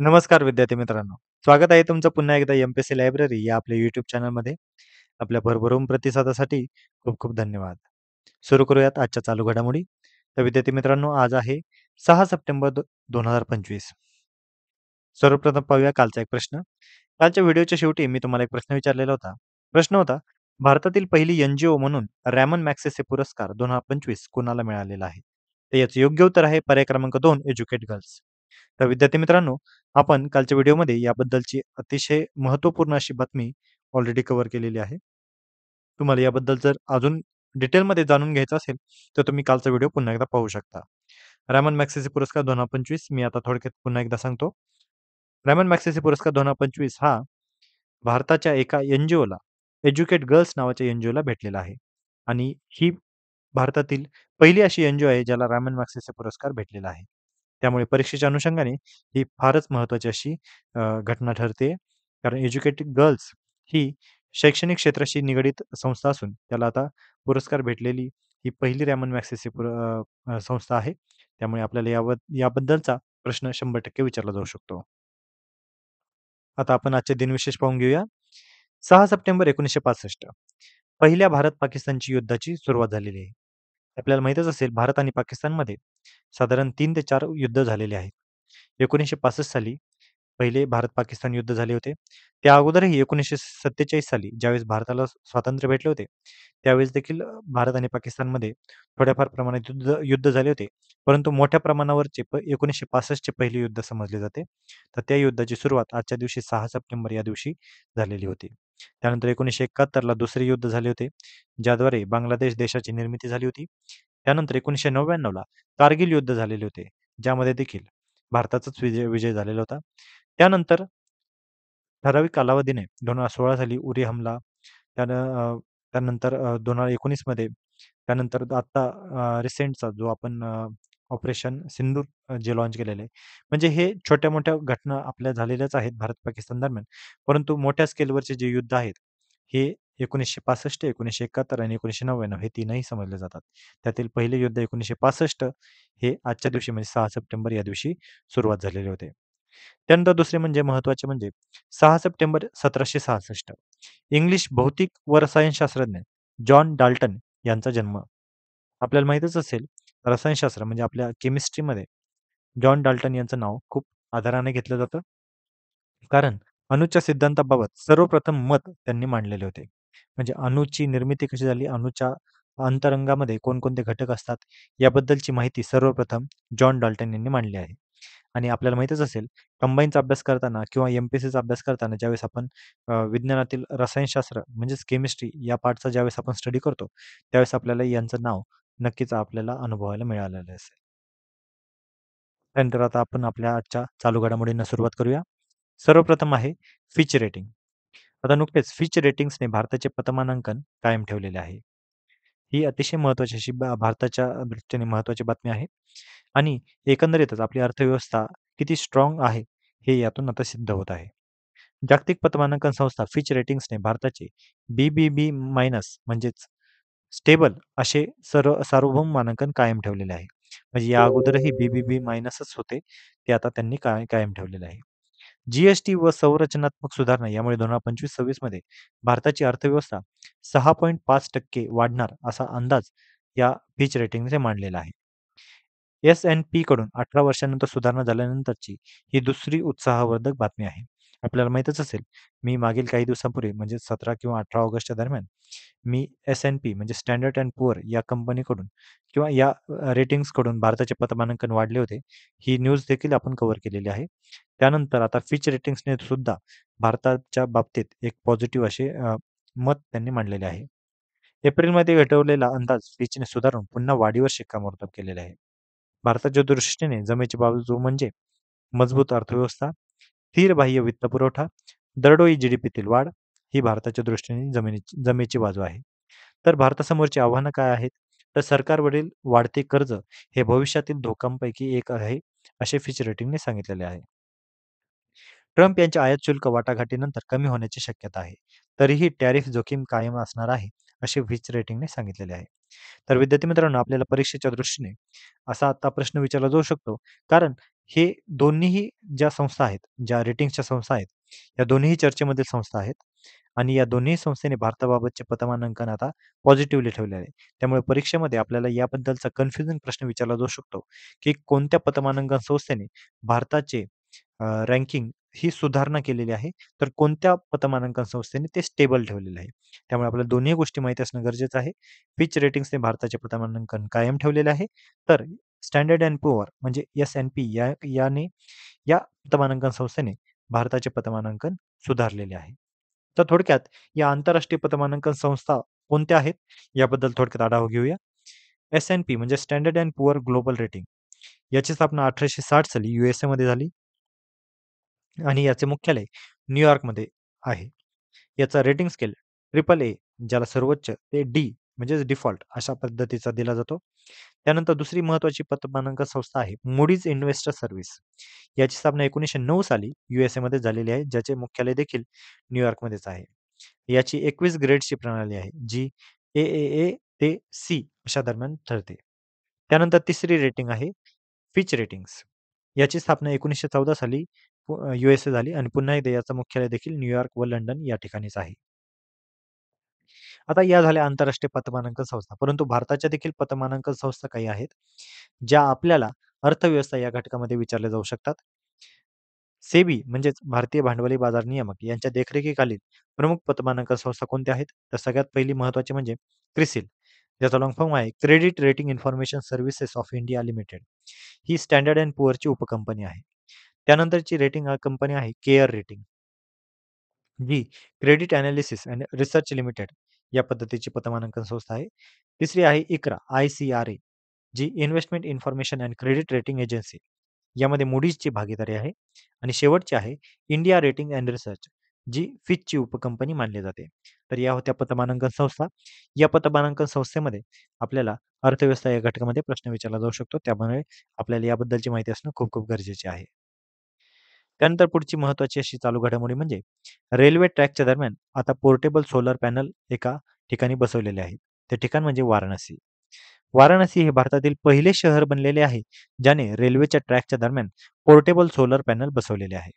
नमस्कार विद्यार्थी मित्रांनो. स्वागत आहे तुमचं पुन्हा एकदा एम-पी-एस-सी लायब्ररी या आपल्या YouTube चॅनलमध्ये. आपल्या भरभरून प्रतिसादासाठी खूप खूप धन्यवाद. सुरू करूयात आजच्या चालू घडामोडी. तर विद्यार्थी मित्रांनो, आज आहे 6 सप्टेंबर 2025. सर्वप्रथम पाहूया कालचा एक प्रश्न. कालच्या व्हिडिओच्या शेवटी मी तुम्हाला एक प्रश्न विचारलेला होता. प्रश्न होता, भारतातील पहिली एन-जी-ओ म्हणून रॅमन मॅगसेसे पुरस्कार 2025 कुणाला मिळालेला आहे? तर याचं योग्य उत्तर आहे पर्याय क्रमांक 2 एज्युकेट गर्ल्स. तर विद्यार्थी मित्रांनो, आपण कालच्या व्हिडिओमध्ये याबद्दलची अतिशय महत्त्वपूर्ण अशी बातमी ऑलरेडी कव्हर केलेली आहे. तुम्हाला याबद्दल जर अजून डिटेलमध्ये जाणून घ्यायचं असेल, तर तुम्ही कालचा व्हिडिओ पुन्हा एकदा पाहू शकता. रॅमन मॅगसेसे पुरस्कार 2025 मी आता थोडक्यात पुन्हा एकदा सांगतो. रॅमन मॅगसेसे पुरस्कार 2025 हा भारताच्या एका एन-जी-ओला, एज्युकेट गर्ल्स नावाच्या एन-जी-ओला भेटलेला आहे आणि ही भारतातील पहिली अशी एन-जी-ओ आहे ज्याला रॅमन मॅगसेसे पुरस्कार भेटलेला आहे. त्यामुळे परीक्षेच्या अनुषंगाने ही फारच महत्त्वाची अशी घटना ठरते. कारण एज्युकेटेड गर्ल्स ही शैक्षणिक क्षेत्राशी निगडीत संस्था असून त्याला आता पुरस्कार भेटलेली ही पहिली रॅमन मॅगसेसे संस्था आहे. त्यामुळे आपल्याला याबद्दलचा प्रश्न 100% विचारला जाऊ शकतो. आता आपण आजचे दिनविशेष पाहून घेऊया. 6 सप्टेंबर 1965 पहिल्या भारत-पाकिस्तानची युद्धाची सुरुवात झालेली आहे. आपल्याला माहीतच असेल भारत आणि पाकिस्तानमध्ये साधारण 3 ते 4 युद्ध झालेले आहेत. 1965 साली पहिले भारत-पाकिस्तान युद्ध झाले होते. त्या अगोदरही 1947 साली ज्यावेळेस भारताला स्वातंत्र्य भेटले होते, त्यावेळेस देखील भारत आणि पाकिस्तानमध्ये थोड्याफार प्रमाणात युद्ध युद्ध झाले होते. परंतु मोठ्या प्रमाणावरचे 1965 चे पहिले युद्ध समजले जाते. तर त्या युद्धाची सुरुवात आजच्या दिवशी 6 सप्टेंबर या दिवशी झालेली होती. त्यानंतर 1971 ला दुसरे युद्ध झाले होते, ज्याद्वारे बांगलादेश देशाची निर्मिती झाली होती. त्यानंतर 1999 ला कारगिल युद्ध झालेले होते, ज्यामध्ये देखील भारताचाच विजय विजय झालेला होता. त्यानंतर ठराविक कालावधीने 2016 साली उरी हमला, त्यानंतर 2019 मध्ये त्यानंतर आता रिसेंटचा जो आपण ऑपरेशन सिंदूर जे लॉन्च केलेलं आहे. म्हणजे हे छोट्या-मोठ्या घटना आपल्या झालेल्याच आहेत भारत-पाकिस्तान दरम्यान. परंतु मोठ्या स्केलवरचे जे युद्ध आहेत, हे 1965, 1971 आणि 1999 हे तीनही समजले जातात. त्यातील पहिले युद्ध 1965 हे आजच्या दिवशी म्हणजे 6 सप्टेंबर या दिवशी सुरुवात झालेले होते. त्यानंतर दुसरे म्हणजे महत्त्वाचे म्हणजे 6 सप्टेंबर 1766 इंग्लिश भौतिक व रसायनशास्त्रज्ञ जॉन डाल्टन यांचा जन्म. आपल्याला माहीतच असेल रसायनशास्त्र म्हणजे आपल्या केमिस्ट्रीमध्ये जॉन डाल्टन यांचं नाव खूप आदराने घेतलं जातं. कारण अणूच्या सिद्धांताबाबत सर्वप्रथम मत त्यांनी मांडलेले होते. म्हणजे अणूची निर्मिती कशी झाली, अणूच्या अंतरंगामध्ये कोणकोणते घटक असतात, याबद्दलची माहिती सर्वप्रथम जॉन डाल्टन यांनी मांडली आहे. आणि आपल्याला माहीतच असेल कंबाईनचा अभ्यास करताना किंवा एम-पी-एस-सीचा अभ्यास करताना ज्यावेळेस आपण विज्ञानातील रसायनशास्त्र म्हणजेच केमिस्ट्री या पार्टचा ज्यावेळेस आपण स्टडी करतो, त्यावेळेस आपल्याला यांचं नाव नक्कीच आपल्याला अनुभवायला मिळालेलं असेल. त्यानंतर आता आपण आपल्या आजच्या चालू घडामोडींना सुरुवात करूया. सर्वप्रथम आहे फिच रेटिंग. आता नुकतेच फिच रेटिंग्सने भारताचे पतमानांकन कायम ठेवलेले आहे. ही अतिशय महत्त्वाची अशी भारताच्या दृष्टीने महत्त्वाची बातमी आहे आणि एकंदरीतच आपली अर्थव्यवस्था किती स्ट्राँग आहे, हे यातून आता सिद्ध होत आहे. जागतिक पतमानांकन संस्था फिच रेटिंग्सने भारताचे बी-बी-बी मायनस म्हणजेच स्टेबल असे सार्वभौम मानांकन कायम ठेवलेले आहे. म्हणजे या अगोदरही बी-बी-बी मायनसच होते, ते आता त्यांनी कायम ठेवलेले आहे. जी व संरचनात्मक सुधारणा यामुळे 2025-26 मध्ये भारताची अर्थव्यवस्था 6.5% वाढणार असा अंदाज या फिच रेटिंगने मांडलेला आहे. S&P कडून 18 वर्षांनंतर सुधारणा झाल्यानंतरची ही दुसरी उत्साहवर्धक बातमी आहे. आपल्याला माहीतच असेल, मी मागील काही दिवसांपूर्वी म्हणजे 17 किंवा 18 ऑगस्टच्या दरम्यान मी S&P म्हणजे स्टँडर्ड अँड पुअर या कंपनीकडून किंवा या रेटिंग्सकडून भारताचे पतमानांकन वाढले होते. ही न्यूज देखील आपण कव्हर केलेली आहे. त्यानंतर आता फिच रेटिंग्सने सुद्धा भारताच्या बाबतीत एक पॉझिटिव्ह असे मत त्यांनी मांडलेले आहे. एप्रिलमध्ये घटवलेला अंदाज फिचने सुधारून पुन्हा वाढीवर शिक्कामोर्तब केलेले आहे. भारताच्या दृष्टीने जमेची बाजू म्हणजे मजबूत अर्थव्यवस्था, स्थिर बाह्य वित्तपुरवठा, दरडोई जीडीपीतील वाढ ही भारताच्या दृष्टीने जमेची बाजू आहे. तर भारतासमोरची आव्हानं काय आहेत? तर सरकारवरील वाढते कर्ज हे भविष्यातील धोक्यांपैकी एक आहे, असे फिच रेटिंगने सांगितलेले आहे. ट्रम्प यांच्या आयात शुल्क वाटाघाटीनंतर कमी होण्याची शक्यता आहे. तरीही टॅरिफ जोखीम कायम असणार आहे, असे फिच रेटिंगने सांगितलेले आहे. तर विद्यार्थी मित्रांनो, आपल्याला परीक्षेच्या दृष्टीने असा आता प्रश्न विचारला जाऊ शकतो. कारण हे दोन्हीही ज्या संस्था आहेत, ज्या रेटिंग्सच्या संस्था आहेत, या दोन्हीही चर्चेमधील संस्था आहेत आणि या दोन्ही संस्थेने भारताबाबतचे पतमानांकन आता पॉझिटिव्हली ठेवले आहे. त्यामुळे परीक्षेमध्ये आपल्याला याबद्दलचा कन्फ्युजिंग प्रश्न विचारला जाऊ शकतो, की कोणत्या पतमानांकन संस्थेने भारताचे रँकिंग ही सुधारणा केलेली आहे, तर कोणत्या पतमानांकन संस्थेने ते स्टेबल ठेवलेलं आहे. त्यामुळे आपल्याला दोन्ही गोष्टी माहिती असणं गरजेचं आहे. फिच रेटिंग्सने भारताचे पतमानांकन कायम ठेवलेले आहे, तर स्टँडर्ड अँड पुअर म्हणजे S&P याने या पतमानांकन संस्थेने भारताचे पतमानांकन सुधारलेले आहे. तर थोडक्यात या आंतरराष्ट्रीय पतमानांकन संस्था कोणत्या आहेत, याबद्दल थोडक्यात आढावा घेऊया. S&P म्हणजे standard and poor global rating याची स्थापना 1860 साली USA मध्ये झाली आणि याचे मुख्यालय न्यूयॉर्कमध्ये आहे. याचा रेटिंग स्केल ट्रिपल ए ज्याला सर्वोच्च ते डी म्हणजेच डिफॉल्ट अशा पद्धतीचा दिला जातो. त्यानंतर दुसरी महत्त्वाची पतमानांकन संस्था आहे मूडीज इन्व्हेस्टर सर्व्हिस. याची स्थापना 1909 साली USA मध्ये झालेली आहे, ज्याचे मुख्यालय देखील न्यूयॉर्कमध्येच आहे. याची 21 ग्रेड्सची प्रणाली आहे, जी AAA ते सी अशा दरम्यान ठरते. त्यानंतर तिसरी रेटिंग आहे फिच रेटिंग्स. याची स्थापना 1914 साली USA झाली आणि पुन्हा एकदा याचं मुख्यालय देखील न्यूयॉर्क व लंडन या ठिकाणीच आहे. आता या झाल्या आंतरराष्ट्रीय पतमानांकन संस्था. परंतु भारताच्या देखील पतमानांकन संस्था काही आहेत, ज्या आपल्याला अर्थव्यवस्था या घटकामध्ये विचारल्या जाऊ शकतात. सेबी म्हणजेच भारतीय भांडवली बाजार नियामक यांच्या देखरेखीखालील प्रमुख पतमानांकन संस्था कोणत्या आहेत? तर सगळ्यात पहिली महत्त्वाची म्हणजे क्रिसिल. ज्याचा लाँग फॉर्म आहे credit rating information services of India limited. He standard and पुअरची उपकंपनी आहे. त्यानंतरची रेटिंग कंपनी आहे care rating. G credit analysis and research limited या पद्धतीची पतमानांकन संस्था आहे. तिसरी आहे Iqra ICRA G investment information and credit rating agency. यामध्ये Moody'sची भागीदारी आहे आणि शेवटची आहे इंडिया रेटिंग अँड रिसर्च जी फिचची उपकंपनी मानली जाते. तर या होत्या पतमानांकन संस्था. या पतमानांकन संस्थेमध्ये आपल्याला अर्थव्यवस्था या घटकामध्ये प्रश्न विचारला जाऊ शकतो. त्यामुळे आपल्याला याबद्दलची माहिती असणं खूप खूप गरजेचे आहे. त्यानंतर पुढची महत्त्वाची अशी चालू घडामोडी म्हणजे रेल्वे ट्रॅकच्या दरम्यान आता पोर्टेबल सोलर पॅनल एका ठिकाणी बसवलेले आहेत. ते ठिकाण म्हणजे वाराणसी. वाराणसी हे भारतातील पहिले शहर बनलेले आहे, ज्याने रेल्वेच्या ट्रॅकच्या दरम्यान पोर्टेबल सोलर पॅनल बसवलेले आहे.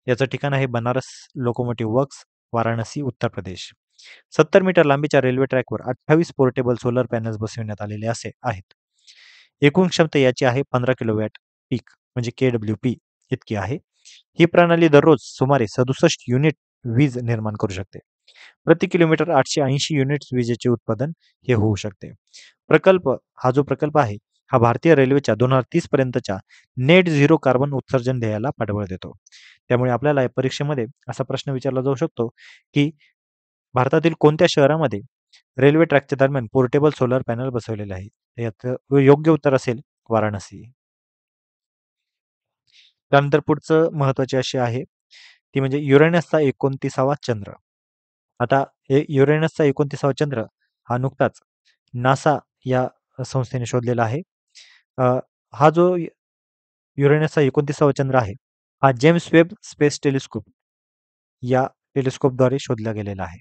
याचं ठिकाण आहे Banaras locomotive works, Varanasi, Uttar Pradesh. 70 metre लांबीच्या रेल्वे ट्रॅकवर 28 पोर्टेबल सोलर पॅनल्स बसविण्यात आलेले असे आहेत. एकूण क्षमता याची आहे 15 किलोवॅट पीक म्हणजे KWP इतकी आहे. ही प्रणाली दररोज सुमारे 67 युनिट वीज निर्माण करू शकते. प्रति किलोमीटर 880 युनिट्स विजेचे उत्पादन हे होऊ शकते. प्रकल्प हा जो प्रकल्प आहे, हा भारतीय रेल्वेच्या 2030 पर्यंतच्या नेट झिरो कार्बन उत्सर्जन ध्येयाला पाठबळ देतो. त्यामुळे आपल्याला या परीक्षेमध्ये असा प्रश्न विचारला जाऊ शकतो, की भारतातील कोणत्या शहरामध्ये रेल्वे ट्रॅकच्या दरम्यान पोर्टेबल सोलर पॅनल बसवलेले आहे? तर याचं योग्य उत्तर असेल वाराणसी. त्यानंतर पुढचं महत्त्वाची अशी आहे, ती म्हणजे युरेनसचा 29वा चंद्र. आता हे युरेनसचा 29वा चंद्र हा नुकताच नासा या संस्थेने शोधलेला आहे. अ, हा जो युरेनसचा 29वा चंद्र आहे, हा जेम्स वेब स्पेस टेलिस्कोप या टेलिस्कोपद्वारे शोधला गेलेला आहे.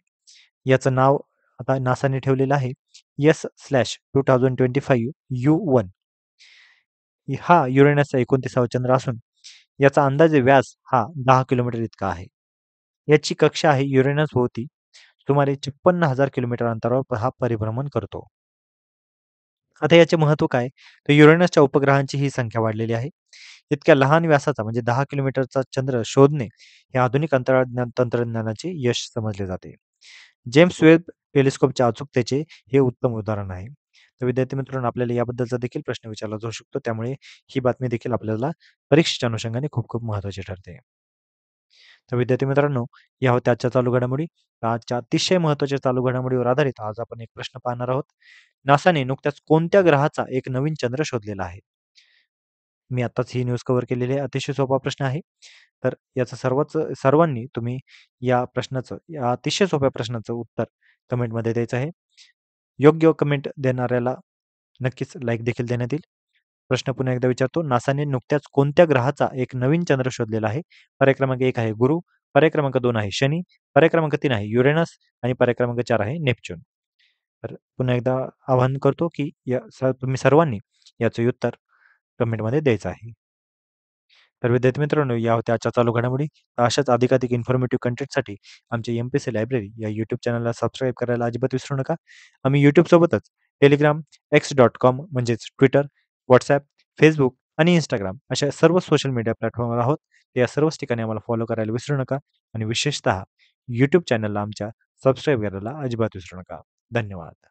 याचं नाव आता नासाने ठेवलेलं आहे S/2025 U1. हा युरेनसचा 29वा चंद्र असून याचा अंदाजे व्यास हा 10 किलोमीटर इतका आहे. याची कक्षा आहे युरेनसभोवती सुमारे 56,000 किलोमीटर अंतरावर हा परिभ्रमण करतो. आता याचे महत्त्व काय? तर युरेनसच्या उपग्रहांची ही संख्या वाढलेली आहे. इतक्या लहान व्यासाचा म्हणजे 10 किलोमीटरचा चंद्र शोधणे हे आधुनिक तंत्रज्ञानाचे यश समजले जाते. जेम्स वेब टेलिस्कोपच्या अचूकतेचे हे उत्तम उदाहरण आहे. तर विद्यार्थी मित्रांनो आपल्याला याबद्दलचा देखील प्रश्न विचारला जाऊ शकतो. त्यामुळे ही बातमी देखील आपल्याला परीक्षेच्या अनुषंगाने खूप खूप महत्त्वाची ठरते. तर विद्यार्थी मित्रांनो, या होत्या आजच्या चालू घडामोडी. आजच्या अतिशय महत्त्वाच्या चालू घडामोडीवर आधारित आज आपण एक प्रश्न पाहणार आहोत. नासाने नुकत्याच कोणत्या ग्रहाचा एक नवीन चंद्र शोधलेला आहे? मी आत्ताच ही न्यूज कव्हर केलेली आहे. अतिशय सोपा प्रश्न आहे. तर याचं सर्वांनी तुम्ही या अतिशय सोप्या प्रश्नाचं उत्तर कमेंटमध्ये द्यायचं आहे. योग्य कमेंट देणाऱ्याला नक्कीच लाईक देखील देण्यात येईल. प्रश्न पुन्हा एकदा विचारतो. नासाने नुकत्याच कोणत्या ग्रहाचा एक नवीन चंद्र शोधलेला आहे? पर्याय क्रमांक 1 आहे गुरु, पर्याय क्रमांक 2 आहे शनी, पर्याय क्रमांक 3 आहे युरेनस आणि पर्याय क्रमांक 4 आहे नेपच्यून. तर पुन्हा एकदा आवाहन करतो, की तुम्ही सर्वांनी याचं उत्तर कमेंटमध्ये द्यायचं आहे. तर विद्यार्थी मित्रांनो, या होत्या आजच्या चालू घडामोडी. अशाच अधिकाधिक इन्फॉर्मेटिव्ह कंटेंटसाठी आमच्या एम-पी-एस-सी लायब्ररी या यूट्यूब चॅनलला सबस्क्राईब करायला अजिबात विसरू नका. आम्ही YouTubeसोबतच Telegram, X.com म्हणजेच Twitter, WhatsApp, Facebook आणि Instagram अशा सर्व सोशल मीडिया प्लॅटफॉर्मवर आहोत. या सर्वच ठिकाणी आम्हाला फॉलो करायला विसरू नका आणि विशेषतः YouTube चॅनलला आमच्या सबस्क्राईब करायला अजिबात विसरू नका. धन्यवाद.